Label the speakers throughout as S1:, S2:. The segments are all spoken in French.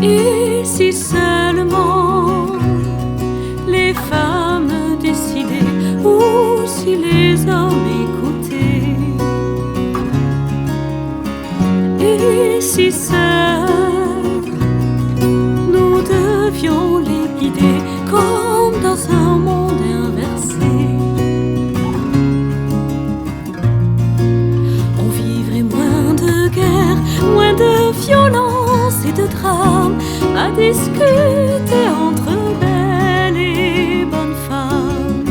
S1: Et si seulement les femmes décidaient, ou si les hommes écoutaient, et si seuls nous devions les guider comme dans un monde inversé, on vivrait moins de guerre, moins de violence et de drame à discuter entre belles et bonnes femmes.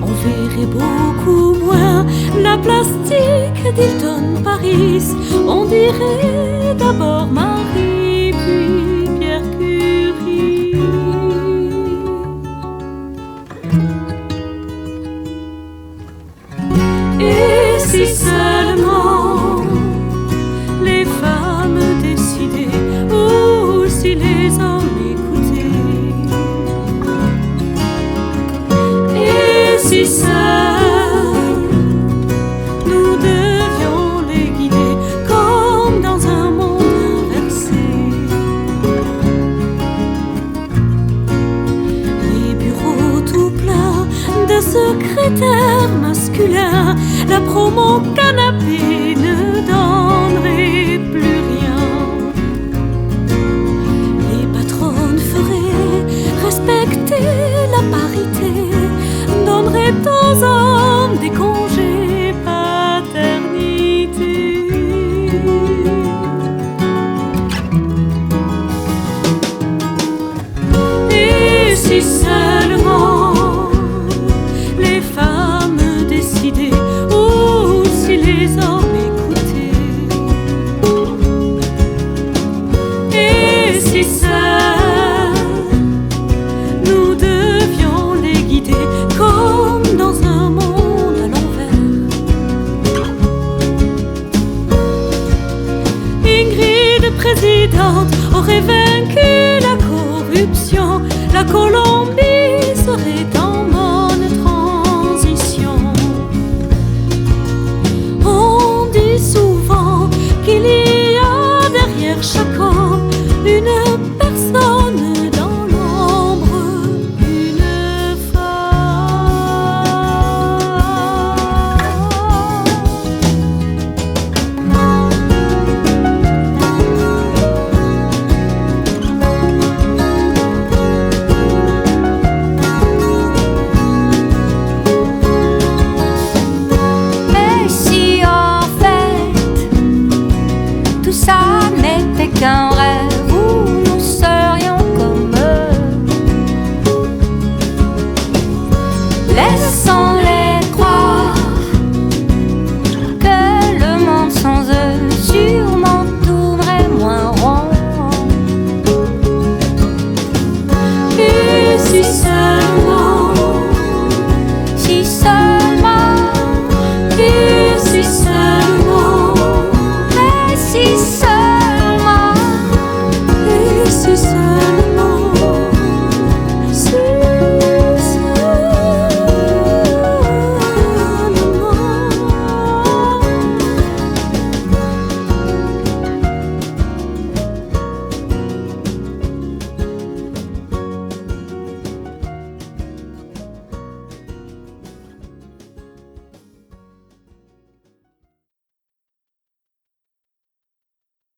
S1: On verrait beaucoup moins la plastique d'Hilton Paris. On dirait d'abord Marie, puis Pierre Curie. Et si seulement les femmes décidaient, ou si les hommes écoutaient, et si seuls nous devions les guider comme dans un monde inversé. Les bureaux tout pleins de secrétaires masculins, la promo canapé ne donnerait plus rien. Les patronnes feraient respecter la parité, donneraient aux hommes des congés paternité. Et si seulement les femmes décidaient, ou si les hommes écoutaient, et si seuls nous devions les guider comme dans un monde à l'envers. Ingrid, présidente, aurait vaincu la corruption, la Colombie serait en